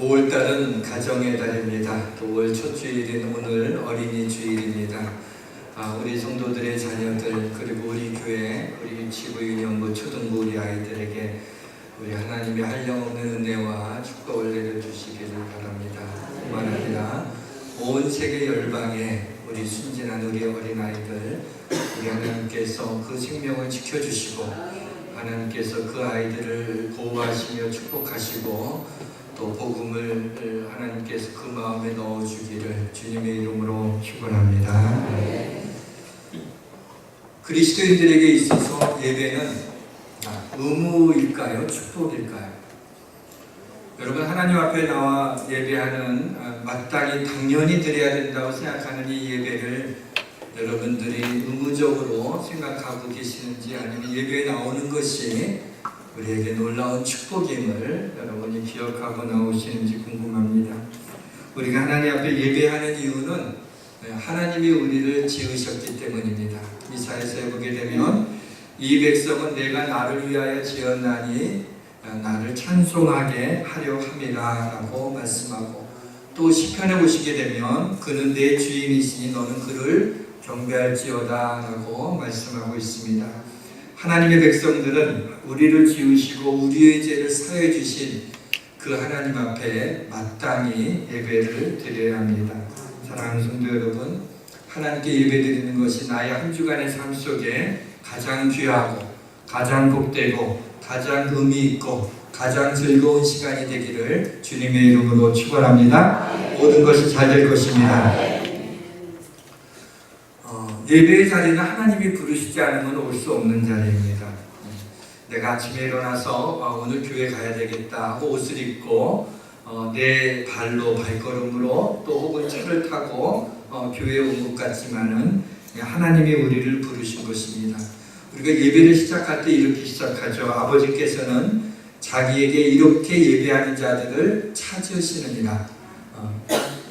5월달은 가정의 달입니다. 5월 첫 주일인 오늘 어린이 주일입니다. 우리 성도들의 자녀들 그리고 우리 교회, 우리 유치부, 유년부, 초등부 우리 아이들에게 우리 하나님의 한량없는 은혜와 축복을 내려주시기를 바랍니다. 뿐만 아니라 온 세계 열방에 우리 순진한 우리 어린아이들 우리 하나님께서 그 생명을 지켜주시고 하나님께서 그 아이들을 보호하시며 축복하시고 또 복음을 하나님께서 그 마음에 넣어주기를 주님의 이름으로 축원합니다. 그리스도인들에게 있어서 예배는 의무일까요? 축복일까요? 여러분, 하나님 앞에 나와 예배하는 마땅히 당연히 드려야 된다고 생각하는 이 예배를 여러분들이 의무적으로 생각하고 계시는지, 아니면 예배에 나오는 것이 우리에게 놀라운 축복임을 여러분이 기억하고 나오시는지 궁금합니다. 우리가 하나님 앞에 예배하는 이유는 하나님이 우리를 지으셨기 때문입니다. 이사야서에 보게 되면 이 백성은 내가 나를 위하여 지었나니 나를 찬송하게 하려 함이라 라고 말씀하고, 또 시편에 보시게 되면 그는 내 주인이시니 너는 그를 경배할지어다 라고 말씀하고 있습니다. 하나님의 백성들은 우리를 지으시고 우리의 죄를 사해 주신 그 하나님 앞에 마땅히 예배를 드려야 합니다. 사랑하는 성도 여러분, 하나님께 예배드리는 것이 나의 한 주간의 삶 속에 가장 귀하고 가장 복되고 가장 의미 있고 가장 즐거운 시간이 되기를 주님의 이름으로 축원합니다. 모든 것이 잘 될 것입니다. 예배의 자리는 하나님이 부르시지 않으면 올 수 없는 자리입니다. 내가 아침에 일어나서 오늘 교회 가야 되겠다 하고 옷을 입고 내 발로 발걸음으로 또 혹은 차를 타고 교회에 온 것 같지만은 하나님이 우리를 부르신 것입니다. 우리가 예배를 시작할 때 이렇게 시작하죠. 아버지께서는 자기에게 이렇게 예배하는 자들을 찾으시느니라.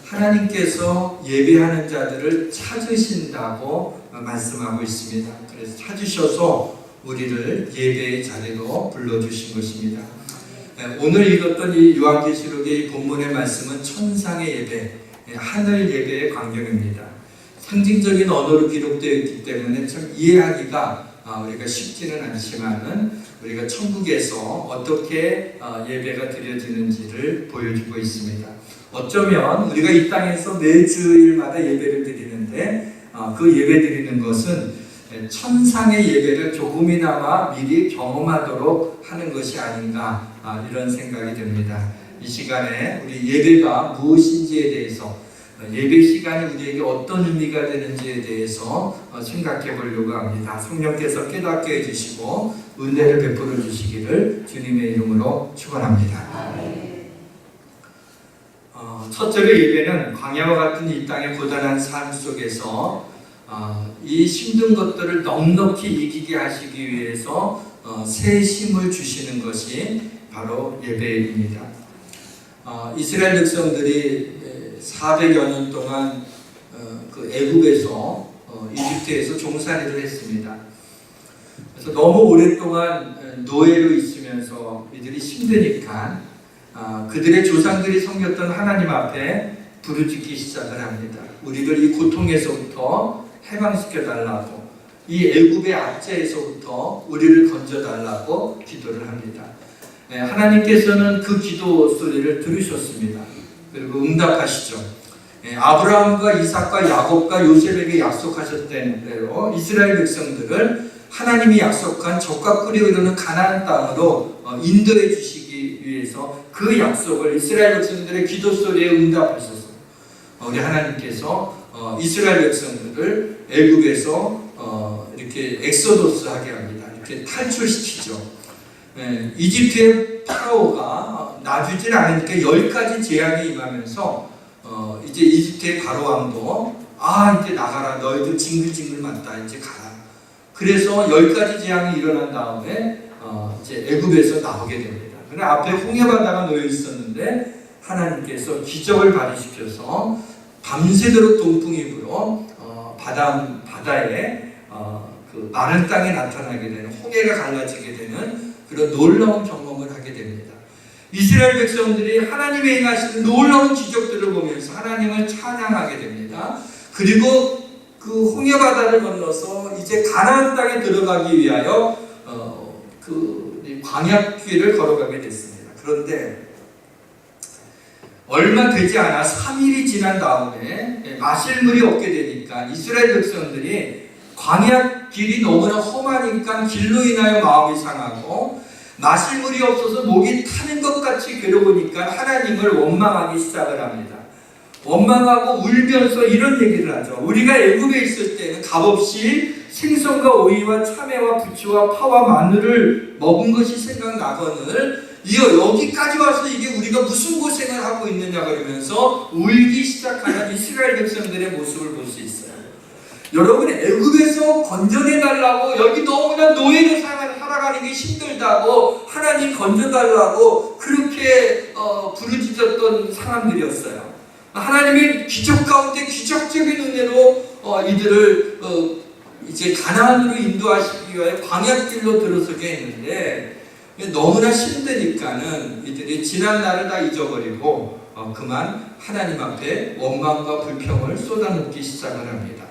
하나님께서 예배하는 자들을 찾으신다고 말씀하고 있습니다. 그래서 찾으셔서 우리를 예배의 자리로 불러주신 것입니다. 오늘 읽었던 이 요한계시록의 이 본문의 말씀은 천상의 예배, 하늘 예배의 광경입니다. 상징적인 언어로 기록되어 있기 때문에 참 이해하기가 우리가 쉽지는 않지만은 우리가 천국에서 어떻게 예배가 드려지는지를 보여주고 있습니다. 어쩌면 우리가 이 땅에서 매주일마다 예배를 드리는데 그 예배 드리는 것은 천상의 예배를 조금이나마 미리 경험하도록 하는 것이 아닌가, 이런 생각이 듭니다. 이 시간에 우리 예배가 무엇인지에 대해서, 예배 시간이 우리에게 어떤 의미가 되는지에 대해서 생각해 보려고 합니다. 성령께서 깨닫게 해주시고 은혜를 베풀어 주시기를 주님의 이름으로 축원합니다. 첫째로 예배는 광야와 같은 이 땅의 고단한 삶 속에서 이 힘든 것들을 넉넉히 이기게 하시기 위해서 새 힘을 주시는 것이 바로 예배입니다. 이스라엘 백성들이 400여 년 동안 그 애굽에서 이집트에서 종살이를 했습니다. 그래서 너무 오랫동안 노예로 있으면서 이들이 힘드니까 그들의 조상들이 섬겼던 하나님 앞에 부르짖기 시작을 합니다. 우리를 이 고통에서부터 해방시켜 달라고, 이 애굽의 압제에서부터 우리를 건져 달라고 기도를 합니다. 하나님께서는 그 기도 소리를 들으셨습니다. 그리고 응답하시죠. 아브라함과 이삭과 야곱과 요셉에게 약속하셨던 대로 이스라엘 백성들을 하나님이 약속한 적과 꿀이 흐르는 가나안 땅으로 인도해 주시기 위해서 그 약속을 이스라엘 백성들의 기도 소리에 응답하셔서 우리 하나님께서 이스라엘 백성들을 애굽에서 이렇게 엑소도스하게 합니다. 이렇게 탈출시키죠. 이집트의 파라오가 놔주질 않으니까 10가지 재앙이 임하면서 이제 이집트의 바로왕도 이제 나가라, 너희들 징글징글 맞다, 이제 가라. 그래서 10가지 재앙이 일어난 다음에 이제 애굽에서 나오게 됩니다. 그러나 앞에 홍해바다가 놓여 있었는데 하나님께서 기적을 발휘시켜서 밤새도록 동풍이 불어 바다에 그 마른 땅에 나타나게 되는, 홍해가 갈라지게 되는 그런 놀라운 경험을 하게 됩니다. 이스라엘 백성들이 하나님의 행하시는 놀라운 기적들을 보면서 하나님을 찬양하게 됩니다. 그리고 그 홍해 바다를 건너서 이제 가나안 땅에 들어가기 위하여 그 광야길을 걸어가게 됐습니다. 그런데 얼마 되지 않아 3일이 지난 다음에 마실 물이 없게 되니까 이스라엘 백성들이 광야 길이 너무나 험하니까 길로 인하여 마음이 상하고 마실 물이 없어서 목이 타는 것 같이 괴로우니까 하나님을 원망하기 시작을 합니다. 원망하고 울면서 이런 얘기를 하죠. 우리가 애굽에 있을 때는 값없이 생선과 오이와 참외와 부추와 파와 마늘을 먹은 것이 생각나거늘 여기까지 와서 이게 우리가 무슨 고생을 하고 있느냐 그러면서 울기 시작하는 이스라엘 백성들의 모습을 볼 수 있어요. 여러분, 애굽에서 건져내달라고 여기 너무나 노예로 살아가는 게 힘들다고 하나님 건져달라고 그렇게 부르짖었던 사람들이었어요. 하나님이 기적 가운데 기적적인 은혜로 이들을 이제 가나안으로 인도하시기 위하여 광야길로 들어서게 했는데 너무나 힘드니까는 이들이 지난 날을 다 잊어버리고 그만 하나님 앞에 원망과 불평을 쏟아놓기 시작을 합니다.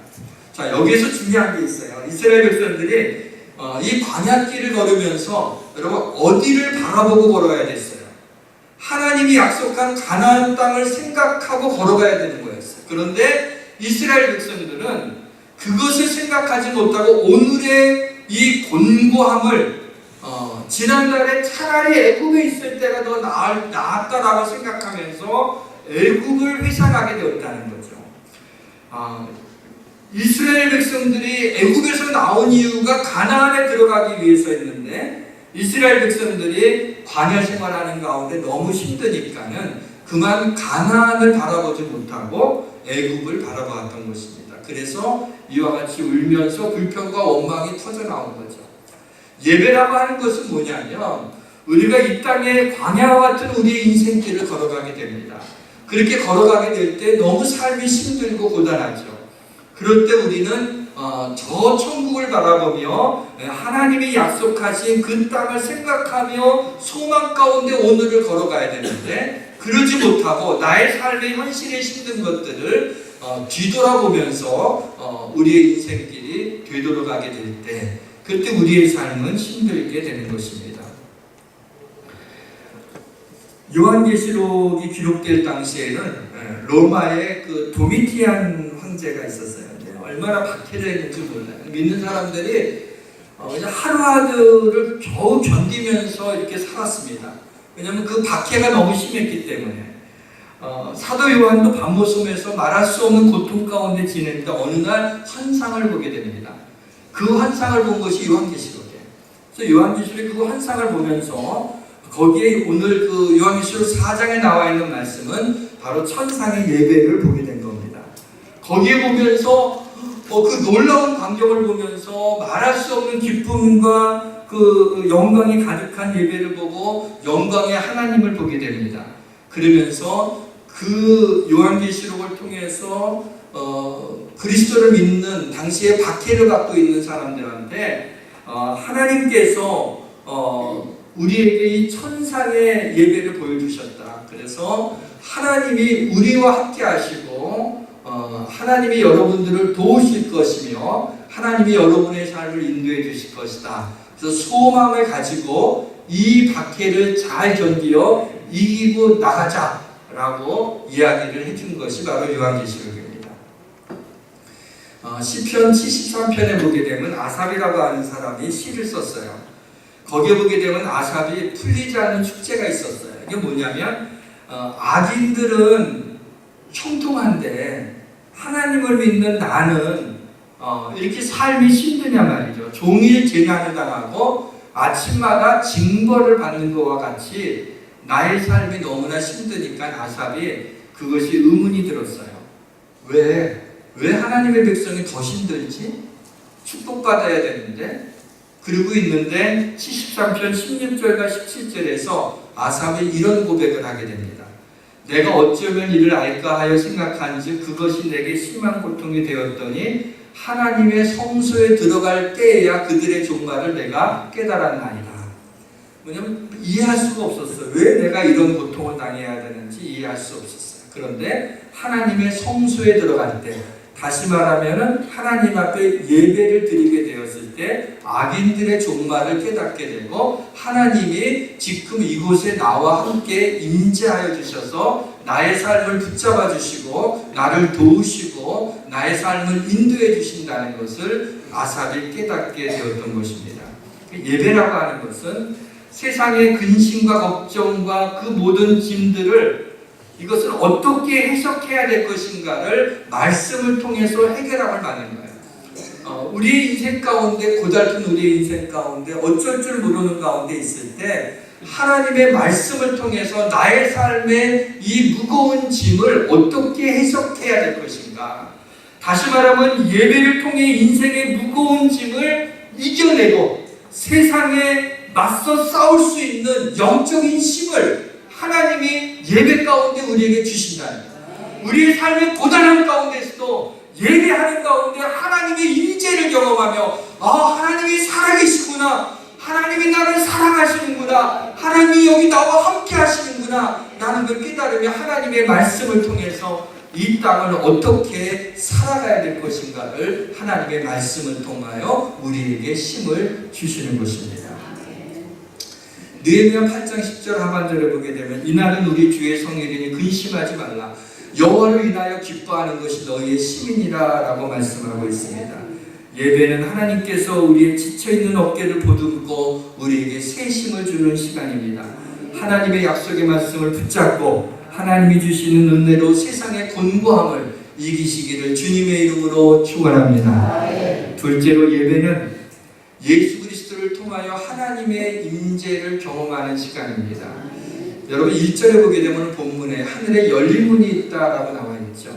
자, 여기에서 중요한 게 있어요. 이스라엘 백성들이 이 광야길을 걸으면서 여러분 어디를 바라보고 걸어가야 됐어요? 하나님이 약속한 가나안 땅을 생각하고 걸어가야 되는 거였어요. 그런데 이스라엘 백성들은 그것을 생각하지 못하고 오늘의 이 곤고함을 지난날에 차라리 애굽에 있을 때가 더 나았다라고 생각하면서 애굽을 회상하게 되었다는 거죠. 이스라엘 백성들이 애굽에서 나온 이유가 가나안에 들어가기 위해서였는데 이스라엘 백성들이 광야 생활하는 가운데 너무 힘드니까는 그만 가나안을 바라보지 못하고 애굽을 바라보았던 것입니다. 그래서 이와 같이 울면서 불평과 원망이 터져 나온 거죠. 예배라고 하는 것은 뭐냐면 우리가 이 땅에 광야와 같은 우리의 인생길을 걸어가게 됩니다. 그렇게 걸어가게 될 때 너무 삶이 힘들고 고단하죠. 그럴 때 우리는 저 천국을 바라보며 하나님이 약속하신 그 땅을 생각하며 소망 가운데 오늘을 걸어가야 되는데 그러지 못하고 나의 삶의 현실에 힘든 것들을 뒤돌아보면서 우리의 인생길이 되돌아가게 될 때 그때 우리의 삶은 힘들게 되는 것입니다. 요한계시록이 기록될 당시에는 로마의 그 도미티안 황제가 있었어요. 얼마나 박해를 했는지 몰라요. 믿는 사람들이 하루하루를 겨우 견디면서 이렇게 살았습니다. 왜냐하면 그 박해가 너무 심했기 때문에. 사도 요한도 밤모섬에서 말할 수 없는 고통 가운데 지내는데 어느 날 환상을 보게 됩니다. 그 환상을 본 것이 요한계시록이에요. 그래서 요한계시록의 그 환상을 보면서 거기에 오늘 그 요한계시록 4장에 나와 있는 말씀은 바로 천상의 예배를 보게 된 겁니다. 거기에 보면서 그 놀라운 광경을 보면서 말할 수 없는 기쁨과 그 영광이 가득한 예배를 보고 영광의 하나님을 보게 됩니다. 그러면서 그 요한계시록을 통해서 그리스도를 믿는 당시에 박해를 받고 있는 사람들한테 하나님께서 우리에게 이 천상의 예배를 보여주셨다. 그래서 하나님이 우리와 함께 하시고 하나님이 여러분들을 도우실 것이며 하나님이 여러분의 삶을 인도해 주실 것이다. 그래서 소망을 가지고 이 박해를 잘 견디어 이기고 나가자라고 이야기를 해준 것이 바로 요한계시록입니다. 시편 73편에 보게 되면 아삽이라고 하는 사람이 시를 썼어요. 거기에 보게 되면 아삽이 풀리지 않는 축제가 있었어요. 이게 뭐냐면 악인들은 형통한데 하나님을 믿는 나는 이렇게 삶이 힘드냐 말이죠. 종일 재난을 당하고 아침마다 징벌을 받는 것과 같이 나의 삶이 너무나 힘드니까 아삽이 그것이 의문이 들었어요. 왜 하나님의 백성이 더 힘들지? 축복받아야 되는데. 그러고 있는데 73편 16절과 17절에서 아삽이 이런 고백을 하게 됩니다. 내가 어쩌면 이를 알까 하여 생각한즉 그것이 내게 심한 고통이 되었더니 하나님의 성소에 들어갈 때에야 그들의 종말을 내가 깨달았나이다. 뭐냐면 이해할 수가 없었어요. 왜 내가 이런 고통을 당해야 되는지 이해할 수 없었어요. 그런데 하나님의 성소에 들어갈 때, 다시 말하면은 하나님 앞에 예배를 드리게 되었을 때 악인들의 종말을 깨닫게 되고, 하나님이 지금 이곳에 나와 함께 임재하여 주셔서 나의 삶을 붙잡아 주시고 나를 도우시고 나의 삶을 인도해 주신다는 것을 아삽이 깨닫게 되었던 것입니다. 예배라고 하는 것은 세상의 근심과 걱정과 그 모든 짐들을, 이것을 어떻게 해석해야 될 것인가를 말씀을 통해서 해결함을 말하는 거예요. 우리의 인생 가운데, 고달픈 우리의 인생 가운데 어쩔 줄 모르는 가운데 있을 때 하나님의 말씀을 통해서 나의 삶의 이 무거운 짐을 어떻게 해석해야 될 것인가, 다시 말하면 예배를 통해 인생의 무거운 짐을 이겨내고 세상에 맞서 싸울 수 있는 영적인 힘을 하나님이 예배 가운데 우리에게 주신다는 거예요. 우리의 삶의 고단한 가운데서도 예배하는 가운데 하나님의 임재를 경험하며, 하나님이 살아계시구나, 하나님이 나를 사랑하시는구나, 하나님이 여기 나와 함께 하시는구나 라는 걸 깨달으며 하나님의 말씀을 통해서 이 땅을 어떻게 살아가야 될 것인가를 하나님의 말씀을 통하여 우리에게 힘을 주시는 것입니다. 느헤미야 8장 10절 하반절에 보게 되면, 이날은 우리 주의 성일이니 근심하지 말라, 여호와를 인하여 기뻐하는 것이 너희의 힘이니라 라고 말씀하고 있습니다. 예배는 하나님께서 우리의 지쳐있는 어깨를 보듬고 우리에게 새 힘을 주는 시간입니다. 하나님의 약속의 말씀을 붙잡고 하나님이 주시는 은혜로 세상의 곤고함을 이기시기를 주님의 이름으로 축원합니다. 둘째로, 예배는 예수 그리스도를 통하여 하나님의 임재를 경험하는 시간입니다. 여러분 1절에 보게 되면 본문에 하늘에 열린 문이 있다라고 나와 있죠.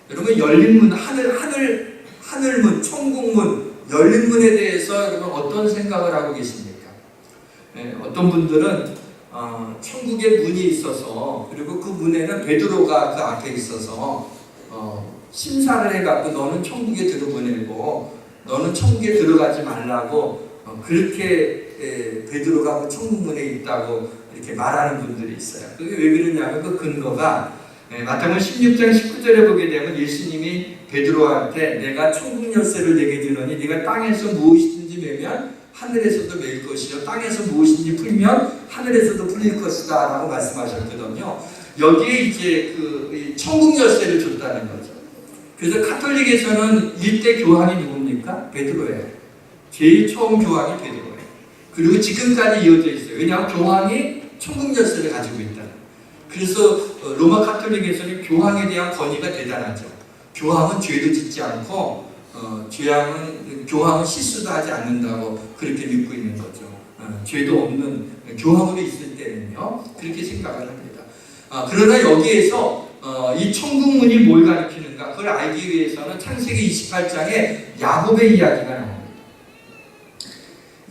여러분 열린 문, 하늘문, 천국문, 열린 문에 대해서 여러분 어떤 생각을 하고 계십니까? 어떤 분들은 천국에 문이 있어서, 그리고 그 문에는 베드로가 그 앞에 있어서 심사를 해갖고 너는 천국에 들어보내고 너는 천국에 들어가지 말라고 그렇게 베드로가 그 천국문에 있다고 이렇게 말하는 분들이 있어요. 그게 왜 그러냐면 그 근거가 마태복음 16장 19절에 보게 되면 예수님이 베드로한테 내가 천국 열쇠를 내게 주노니 네가 땅에서 무엇이든지 매면 하늘에서도 매일 것이요 땅에서 무엇이든지 풀면 하늘에서도 풀릴 것이다 라고 말씀하셨거든요. 여기에 이제 그 천국 열쇠를 줬다는 거죠. 그래서 카톨릭에서는 일대 교황이 누굽니까? 베드로예요. 제일 처음 교황이 베드로예요. 그리고 지금까지 이어져 있어요. 왜냐하면 교황이 천국 열쇠를 가지고 있다. 그래서 로마 카톨릭에서는 교황에 대한 권위가 대단하죠. 교황은 죄도 짓지 않고 교황은 실수도 하지 않는다고 그렇게 믿고 있는 거죠. 죄도 없는 교황으로 있을 때는요 그렇게 생각을 합니다. 그러나 여기에서 이 천국문이 뭘 가리키는가, 그걸 알기 위해서는 창세기 28장에 야곱의 이야기가 나옵니다.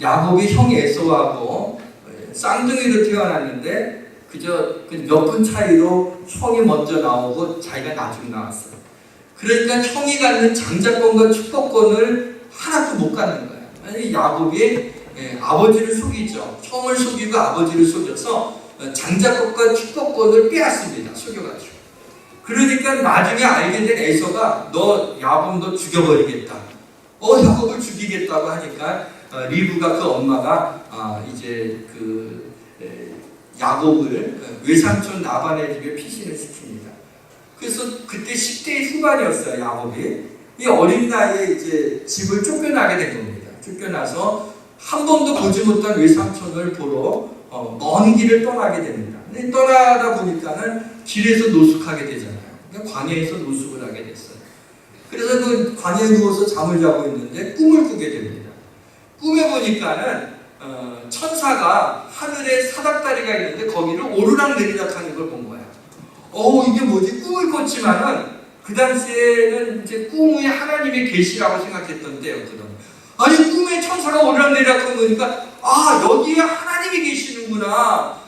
야곱이 형 에서하고 쌍둥이로 태어났는데 그저 몇 분 차이로 형이 먼저 나오고 자기가 나중에 나왔어요. 그러니까 형이 갖는 장자권과 축복권을 하나도 못 갖는 거예요. 아니 야곱이 아버지를 속이죠. 형을 속이고 아버지를 속여서 장자권과 축복권을 빼앗습니다. 속여가지고. 그러니까 나중에 알게 된 에서가 너 야곱 너 죽여버리겠다. 야곱을 죽이겠다고 하니까 리브가 그 엄마가 이제 그 야곱을 외삼촌 라반의 집에 피신을 시킵니다. 그래서 그때 10대 후반이었어요. 야곱이 이 어린 나이에 이제 집을 쫓겨나게 된 겁니다. 쫓겨나서 한 번도 보지 못한 외삼촌을 보러 먼 길을 떠나게 됩니다. 근데 떠나다 보니까는 길에서 노숙하게 되잖아요. 그러니까 광야에서 노숙을 하게 됐어요. 그래서 그 광야에 누워서 잠을 자고 있는데 꿈을 꾸게 됩니다. 꿈에 보니까는 천사가 하늘에 사닥다리가 있는데 거기를 오르락 내리락 하는 걸 본 거야. 이게 뭐지? 꿈을 꿨지만은 그 당시에는 이제 꿈이 하나님의 계시라고 생각했던 때였거든. 아니 꿈에 천사가 오르락 내리락 하는 거니까 여기에 하나님이 계시는구나.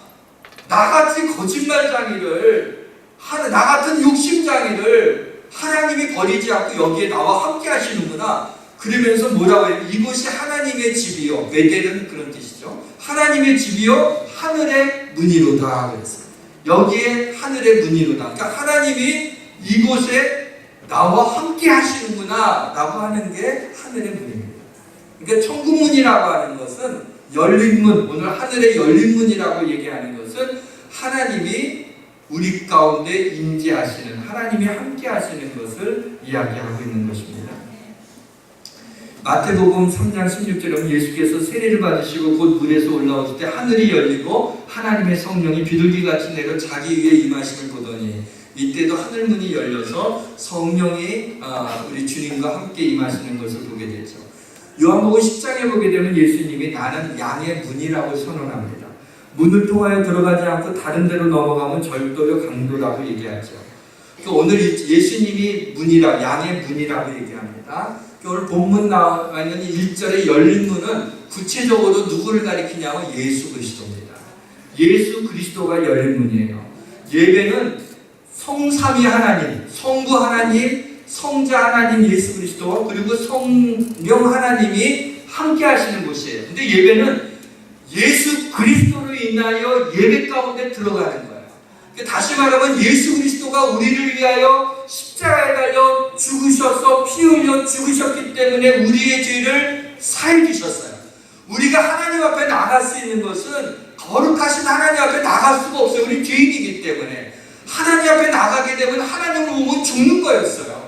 나같이 거짓말장이를 나 같은 욕심장이를 하나님이 버리지 않고 여기에 나와 함께 하시는구나. 그러면서 뭐라고 해요? 이곳이 하나님의 집이요. 베델은 그런 뜻이죠. 하나님의 집이요 하늘의 문이로다 그랬어요. 여기에 하늘의 문이로다. 그러니까 하나님이 이곳에 나와 함께 하시는구나 라고 하는 게 하늘의 문입니다. 그러니까 천국문이라고 하는 것은 열린 문, 오늘 하늘의 열린 문이라고 얘기하는 것은 하나님이 우리 가운데 임재하시는, 하나님이 함께 하시는 것을 이야기하고 있는 것입니다. 마태복음 3장 16절에 예수께서 세례를 받으시고 곧 물에서 올라오실 때 하늘이 열리고 하나님의 성령이 비둘기같이 내려 자기 위에 임하심을 보더니, 이때도 하늘문이 열려서 성령이 우리 주님과 함께 임하시는 것을 보게 되죠. 요한복음 10장에 보게 되면 예수님이 나는 양의 문이라고 선언합니다. 문을 통하여 들어가지 않고 다른 데로 넘어가면 절도요 강도라고 얘기하죠. 오늘 예수님이 문이라, 양의 문이라고 얘기합니다. 오늘 본문 나와 있는 1절의 열린 문은 구체적으로 누구를 가리키냐면 예수 그리스도입니다. 예수 그리스도가 열린 문이에요. 예배는 성삼위 하나님, 성부 하나님, 성자 하나님 예수 그리스도, 그리고 성령 하나님이 함께 하시는 곳이에요. 근데 예배는 예수 그리스도로 인하여 예배 가운데 들어가는 거예요. 다시 말하면 예수 그리스도가 우리를 위하여 십자가에 달려 죽으셔서 피 흘려 죽으셨기 때문에 우리의 죄를 사해 주셨어요. 우리가 하나님 앞에 나갈 수 있는 것은 거룩하신 하나님 앞에 나갈 수가 없어요. 우리 죄인이기 때문에. 하나님 앞에 나가게 되면 하나님을 보면 죽는 거였어요.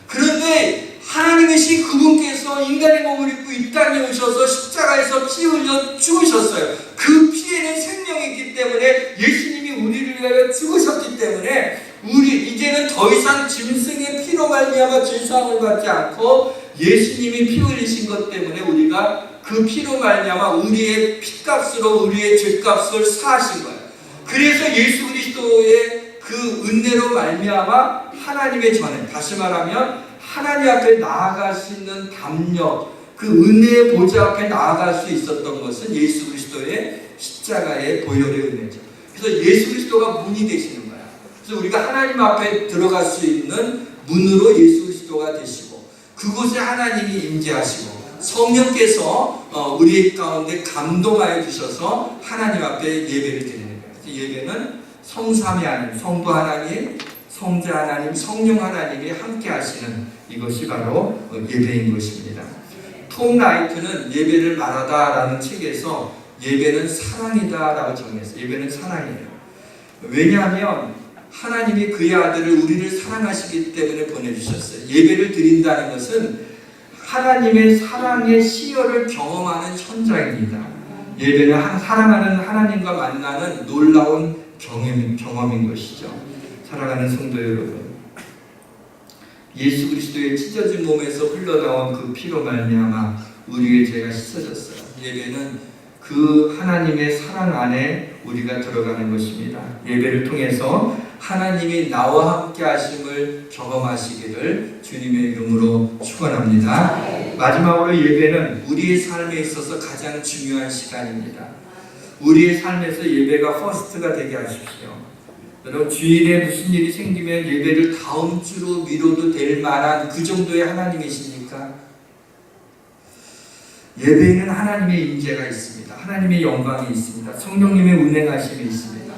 그런데 하나님이신 그분께서 인간의 몸을 입고 이 땅에 오셔서 십자가에서 피 흘려 죽으셨어요. 그 피에는 생명이 있기 때문에, 예수님이 우리를 위하여 죽으셨기 때문에 우리 이제는 더 이상 짐승의 피로 말미암아 죄사함을 받지 않고 예수님이 피 흘리신 것 때문에 우리가 그 피로 말미암아 우리의 피값으로 우리의 죄값을 사하신 거예요. 그래서 예수 그리스도의 그 은혜로 말미암아 하나님의 전에, 다시 말하면 하나님 앞에 나아갈 수 있는 담력, 그 은혜의 보좌 앞에 나아갈 수 있었던 것은 예수 그리스도의 십자가의 보혈의 은혜죠. 그래서 예수 그리스도가 문이 되시는 거야. 그래서 우리가 하나님 앞에 들어갈 수 있는 문으로 예수 그리스도가 되시고, 그곳에 하나님이 임재하시고 성령께서 우리 가운데 감동하여 주셔서 하나님 앞에 예배를 드리는 거예요. 예배는 성삼위 하나님, 성부 하나님, 성자 하나님, 성령 하나님이 함께 하시는 이것이 바로 예배인 것입니다. 톰 라이트는 예배를 말하다라는 책에서 예배는 사랑이다라고 정했어요. 예배는 사랑이에요. 왜냐하면 하나님이 그의 아들을 우리를 사랑하시기 때문에 보내주셨어요. 예배를 드린다는 것은 하나님의 사랑의 시여를 경험하는 현장입니다. 예배는 사랑하는 하나님과 만나는 놀라운 경험인 것이죠. 사랑하는 성도 여러분, 예수 그리스도의 찢어진 몸에서 흘러나온 그 피로 말미암아 우리의 죄가 씻어졌어요. 예배는 그 하나님의 사랑 안에 우리가 들어가는 것입니다. 예배를 통해서 하나님이 나와 함께 하심을 경험하시기를 주님의 이름으로 축원합니다. 마지막으로 예배는 우리의 삶에 있어서 가장 중요한 시간입니다. 우리의 삶에서 예배가 퍼스트가 되게 하십시오. 여러분, 주일에 무슨 일이 생기면 예배를 다음 주로 미뤄도 될 만한 그 정도의 하나님이십니까? 예배에는 하나님의 임재가 있습니다. 하나님의 영광이 있습니다. 성령님의 운행하심이 있습니다.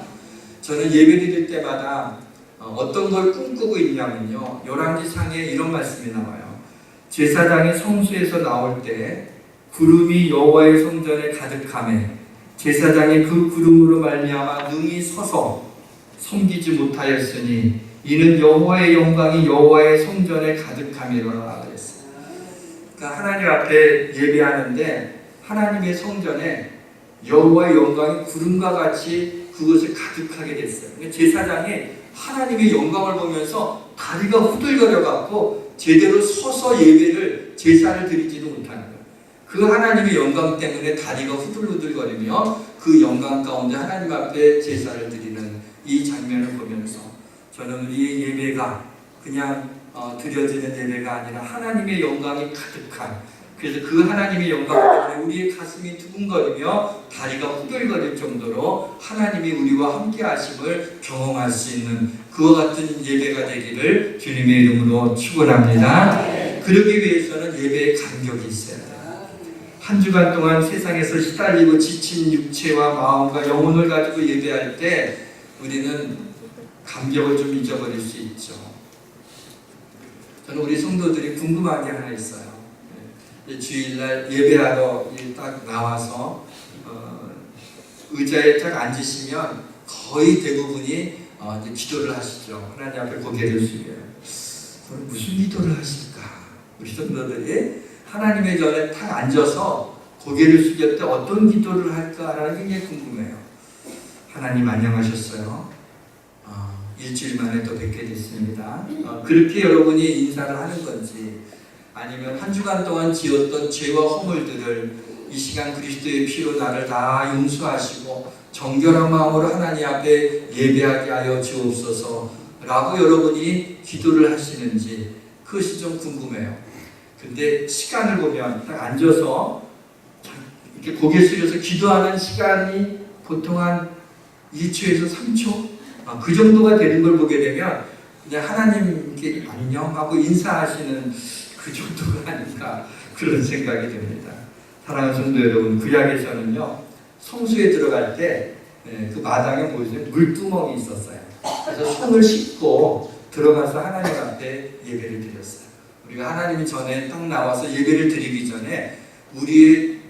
저는 예배 드릴 때마다 어떤 걸 꿈꾸고 있냐면요, 열왕기상에 이런 말씀이 나와요. 제사장이 성수에서 나올 때 구름이 여호와의 성전에 가득하매 제사장이 그 구름으로 말미암아 능히 서서 섬기지 못하였으니 이는 여호와의 영광이 여호와의 성전에 가득함이라 그랬어요. 그러니까 하나님 앞에 예배하는데 하나님의 성전에 여호와의 영광이 구름과 같이 그것을 가득하게 됐어요. 제사장이 하나님의 영광을 보면서 다리가 후들거려 갖고 제대로 서서 예배를 제사를 드리지도 못하는 거예요. 그 하나님의 영광 때문에 다리가 후들후들거리며 그 영광 가운데 하나님 앞에 제사를 드리는 이 장면을 보면서 저는 우리의 예배가 그냥 드려지는 예배가 아니라 하나님의 영광이 가득한, 그래서 그 하나님의 영광 때문에 우리의 가슴이 두근거리며 다리가 후들거릴 정도로 하나님이 우리와 함께 하심을 경험할 수 있는 그와 같은 예배가 되기를 주님의 이름으로 축원합니다. 그러기 위해서는 예배의 간격이 있어야 돼요. 한 주간 동안 세상에서 시달리고 지친 육체와 마음과 영혼을 가지고 예배할 때 우리는 감격을 좀 잊어버릴 수 있죠. 저는 우리 성도들이 궁금한 게 하나 있어요. 주일날 예배하러 딱 나와서 의자에 딱 앉으시면 거의 대부분이 이제 기도를 하시죠. 하나님 앞에 고개를 숙여요. 무슨 기도를 하실까? 우리 성도들이 하나님의 전에 딱 앉아서 고개를 숙일 때 어떤 기도를 할까라는 게 굉장히 궁금해요. 하나님 안녕하셨어요. 일주일 만에 또 뵙게 됐습니다. 그렇게 여러분이 인사를 하는 건지, 아니면 한 주간 동안 지었던 죄와 허물들을 이 시간 그리스도의 피로 나를 다 용서하시고 정결한 마음으로 하나님 앞에 예배하게 하여 주옵소서 라고 여러분이 기도를 하시는지, 그것이 좀 궁금해요. 근데 시간을 보면 딱 앉아서 이렇게 고개 숙여서 기도하는 시간이 보통 한 2초에서 3초? 그 정도가 되는 걸 보게 되면 그냥 하나님께 안녕하고 인사하시는 그 정도가 아닌가, 그런 생각이 듭니다. 사랑하는 성도 여러분, 구약에서는요, 성수에 들어갈 때 그 마당에 보이는 물두멍이 있었어요. 그래서 손을 씻고 들어가서 하나님 앞에 예배를 드렸어요. 우리가 하나님 전에 딱 나와서 예배를 드리기 전에 우리의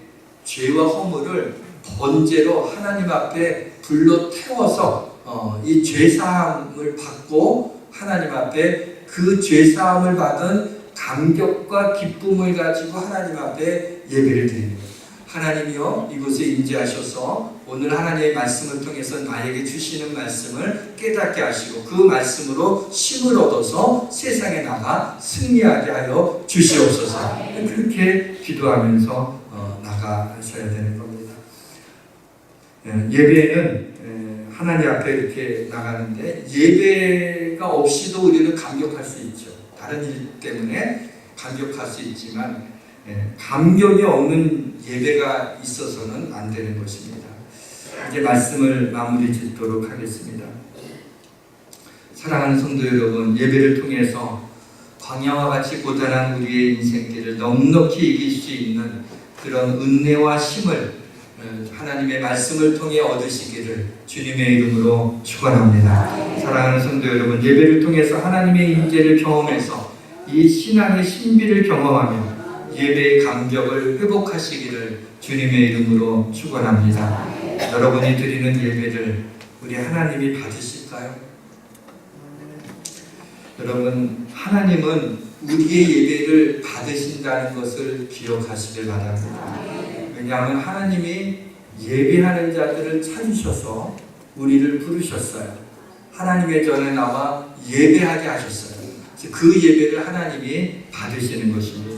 죄와 허물을 번제로 하나님 앞에 불로 태워서 이 죄사함을 받고 하나님 앞에 그 죄사함을 받은 감격과 기쁨을 가지고 하나님 앞에 예배를 드립니다. 하나님이여 이곳에 임재하셔서 오늘 하나님의 말씀을 통해서 나에게 주시는 말씀을 깨닫게 하시고 그 말씀으로 힘을 얻어서 세상에 나가 승리하게 하여 주시옵소서. 그렇게 기도하면서 나가셔야 되는 겁니다. 예배는 하나님 앞에 이렇게 나가는데, 예배가 없이도 우리는 감격할 수 있죠. 다른 일 때문에 감격할 수 있지만 감격이 없는 예배가 있어서는 안 되는 것입니다. 이제 말씀을 마무리 짓도록 하겠습니다. 사랑하는 성도 여러분, 예배를 통해서 광야와 같이 고단한 우리의 인생길을 넉넉히 이길 수 있는 그런 은혜와 힘을 하나님의 말씀을 통해 얻으시기를 주님의 이름으로 축원합니다. 사랑하는 성도 여러분, 예배를 통해서 하나님의 임재를 경험해서 이 신앙의 신비를 경험하며 예배의 감격을 회복하시기를 주님의 이름으로 축원합니다. 여러분이 드리는 예배를 우리 하나님이 받으실까요? 여러분, 하나님은 우리의 예배를 받으신다는 것을 기억하시길 바랍니다. 왜냐하면 하나님이 예배하는 자들을 찾으셔서 우리를 부르셨어요. 하나님의 전에 나와 예배하게 하셨어요. 그 예배를 하나님이 받으시는 것입니다.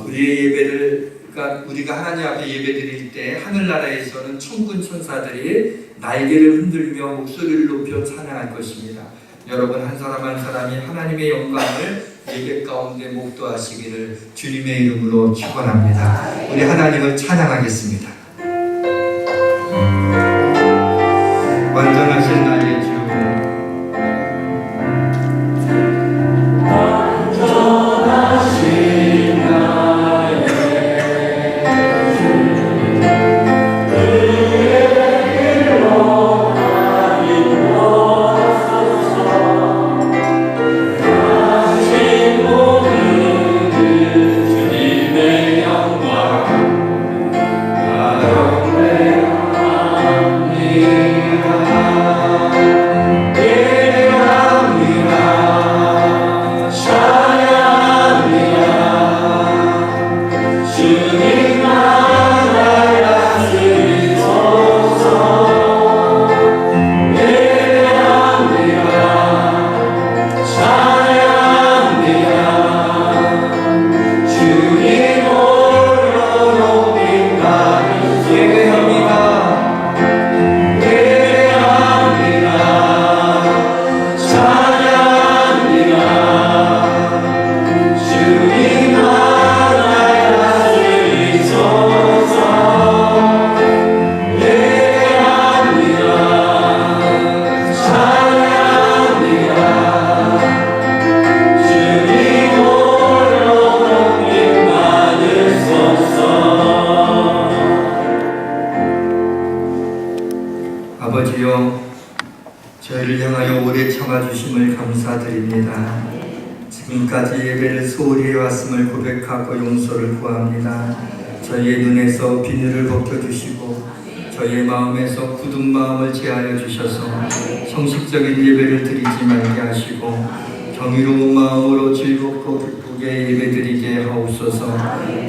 우리의 예배를, 그러니까 우리가 하나님 앞에 예배 드릴 때 하늘나라에서는 천군 천사들이 날개를 흔들며 목소리를 높여 찬양할 것입니다. 여러분 한 사람 한 사람이 하나님의 영광을 예배 가운데 목도하시기를 주님의 이름으로 축원합니다. 우리 하나님을 찬양하겠습니다. 완전하신 나의 주, 참아주심을 감사드립니다. 지금까지 예배를 소홀히 해왔음을 고백하고 용서를 구합니다. 저희의 눈에서 비늘을 벗겨주시고 저희의 마음에서 굳은 마음을 제하여 주셔서 형식적인 예배를 드리지 말게 하시고 경이로운 마음으로 즐겁고 기쁘게 예배드리게 하옵소서.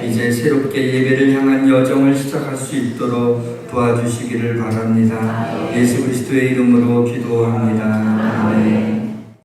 이제 새롭게 예배를 향한 여정을 시작할 수 있도록 도와주시기를 바랍니다. 예수 그리스도의 이름으로 기도합니다. 아멘.